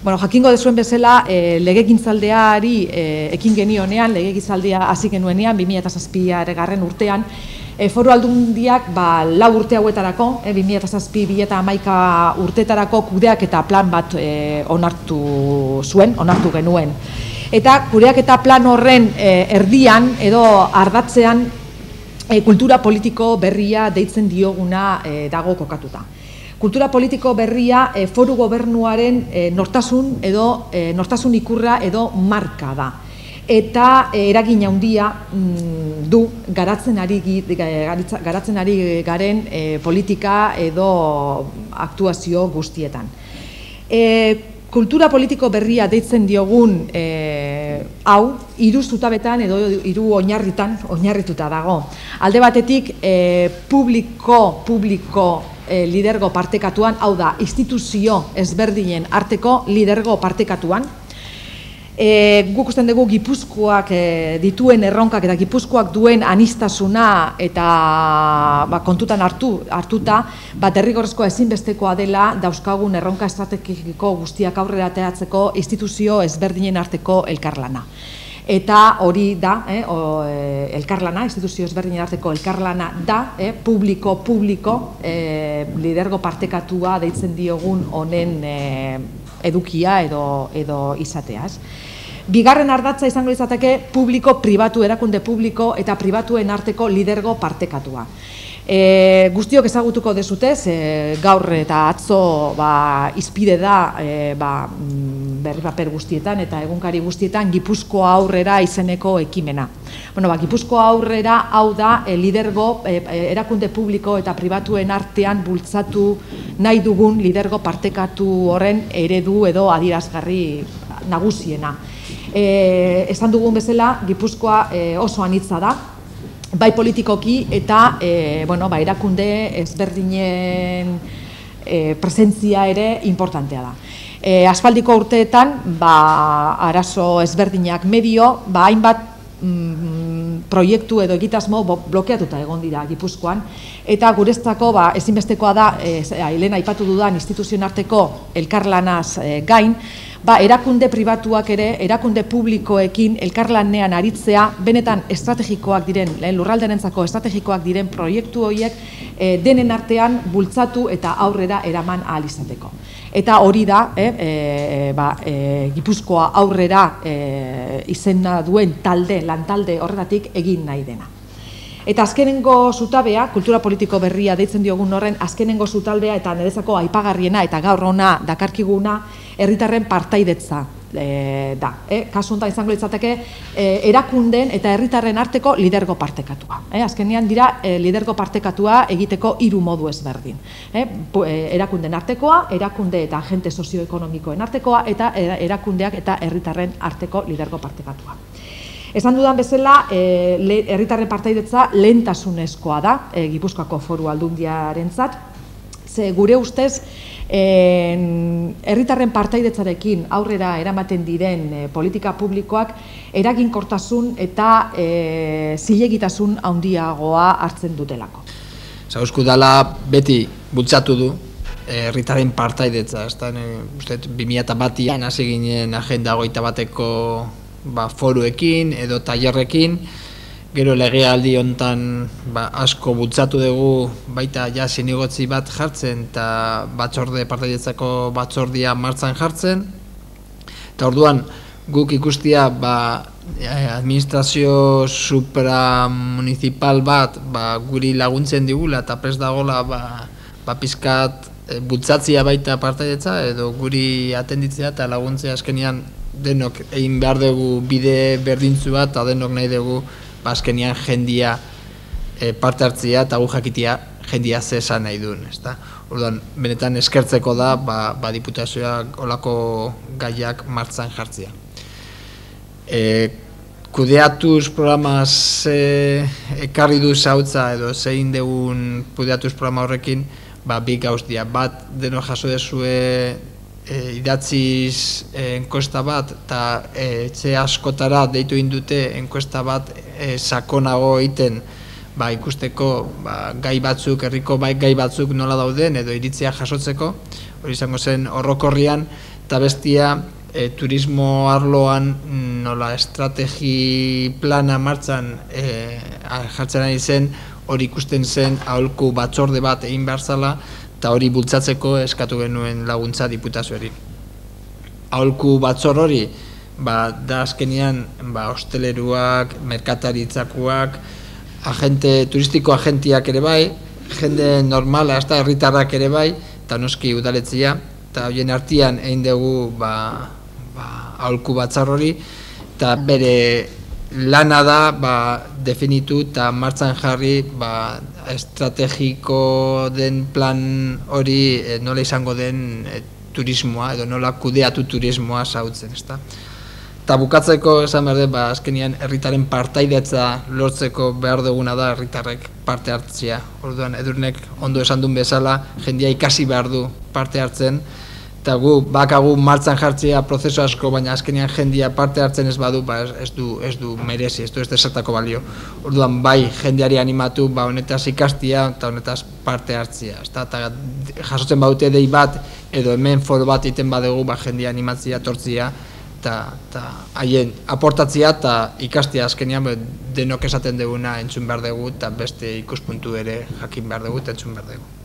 Bueno, jakingo dezuen bezala, legegintzaldeari ekin genionean, legegintzaldea hasi genuenean, 2007 urtean, Foru Aldundiak 4 urte hauetarako, 2007-2011 urtetarako kudeak eta plan bat onartu genuen. Eta kudeak eta plan horren erdian edo ardatzean kultura politiko berria deitzen dioguna dago kokatuta. Kultura politiko berria foru gobernuaren nortasun ikurra edo marka da. Eta eragin handia du garatzen ari garen politika edo aktuazio guztietan. Kultura politiko berria deitzen diogun hau, 3 zutabetan edo 3 oinarritan oinarrituta dago. Alde batetik, publiko lidergo partekatuan, hau da, instituzio ezberdinen arteko lidergo partekatuan. Guk usten dugu Gipuzkoak dituen erronkak eta Gipuzkoak duen aniztasuna eta kontutan hartuta, derrigorrezkoa ezinbestekoa dela dauzkagun erronka estrategiko guztiak aurrera ateratzeko instituzio ezberdinen arteko elkarlana. Eta hori da, elkarlana, instituzio ezberdinen arteko elkarlana da, publiko lidergo partekatua deitzen diogun honen edukia edo izateaz. Bigarren ardatza izango izateke publiko-pribatu, erakunde publiko eta pribatuen arteko lidergo partekatua. Guztiok ezagutuko dezutez, gaur eta atzo izpide da berri paper guztietan eta egunkari guztietan Gipuzkoa Aurrera izeneko ekimena. Gipuzkoa Aurrera hau da lidergo erakunde publiko eta pribatuen artean bultzatu nahi dugun lidergo partekatu horren eredu edo adierazgarri nagusiena. Esan dugun bezala, Gipuzkoa oso anitza da, bai politikoki eta erakunde ezberdinen presentzia ere importantea da. Aspaldiko urteetan, arazo ezberdinak medio, hainbat proiektu edo egitasmo blokeatuta egon dira Gipuzkoan, eta guretzako ezinbestekoa da, lehen aipatu dudan instituzioen arteko elkarlanaz gain, erakunde pribatuak ere, erakunde publikoekin elkarlanean aritzea, benetan estrategikoak diren, lurralderentzako estrategikoak diren proiektu horiek denen artean bultzatu eta aurrera eraman ahal izateko. Eta hori da, Gipuzkoa Aurrera izena duen lantalde horretatik egin nahi dena. Eta azkenengo zutabea, kultura politiko berria deitzen diogun horren, azkenengo zutalbea eta niretzako aipagarriena eta gaur hona dakarkiguna herritarren partaidetza da. Kasu honetan izango litzateke erakundeen eta herritarren arteko lidergo partekatua. Azkenean dira lidergo partekatua egiteko 3 modu ezberdin. Erakundeen artekoa, erakunde eta agente sozioekonomikoen artekoa eta erakundeak eta herritarren arteko lidergo partekatua. Esan dudan bezala, herritarren partaidetza lehentasunezkoa da Gipuzkoako Foru Aldundiarentzat. Gure ustez, herritarren partaidetzarekin aurrera eramaten diren politika publikoak eraginkortasun eta zilegitasun handiagoa hartzen dutelako. Zauzku dala beti bultzatu du herritarren partaidetza. 2001an hasi ginen Agenda 21eko foruekin edo tailerrekin, gero legealdi honetan asko bultzatu dugu baita zinegotzi bat jartzen eta partaidetzako batzordia martxan jartzen. Eta orduan guk ikustia administrazio supramunicipal bat guri laguntzen digula eta prest dagoela pizkat bultzatzia baita partaidetza edo guri atenditzea eta laguntzea azkenean denok egin behar dugu bide berdintzu bat eta denok nahi dugu azkenean jendia parte hartzea eta gu jakitea jendia zesan nahi duen. Orduan, benetan eskertzeko da diputazioak olako gaiak martxan jartzea. Kudeatuz programaz ekarri du zautza edo zein degun kudeatuz programa horrekin, bi gauz dira. Bat deno jaso dezue idatziz enkosta bat eta etxe askotara deitu indute enkosta bat sakonago egiten ikusteko gai batzuk, herriko gai batzuk nola dauden edo iritzia jasotzeko, hori izango zen orokorrian, eta bestia turismo arloan nola estrategi plana martxan jartzen ari zen, hori ikusten zen aholku batzorde bat egin behar zala, eta hori bultzatzeko eskatu genuen laguntza diputazioari. Aholku batzor hori, da azkenean hosteleruak, merkataritzakoak, turistiko agentiak ere bai, jende normala, herritarrak ere bai, eta noski udaletzia, eta horien artean egin dugu aholku batzar hori, eta bere lana da definitu eta martxan jarri estrategiko den plan hori nola izango den turismoa, edo nola kudeatu turismoa zautzen, ezta. Eta bukatzeko esan behar dut, azkenean herritaren partaidetza lortzeko behar duguna da herritarrek parte hartzea. Orduan, Edurnek ondo esan duen bezala, jendia ikasi behar du parte hartzen, eta gu bakagu martxan jartzea prozesu asko, baina azkenean jendia parte hartzen ez badu, ez du merezi, ez du desertako balio. Orduan, bai jendeari animatu, honetaz ikastia eta honetaz parte hartzea. Eta jasotzen badute dei bat, edo hemen foro bat egiten badugu, jendia animatzea, tortzia, eta haien aportatzea eta ikastea azkenean denok esaten duguna entzun behar dugu eta beste ikuspuntu ere jakin behar dugu eta entzun behar dugu.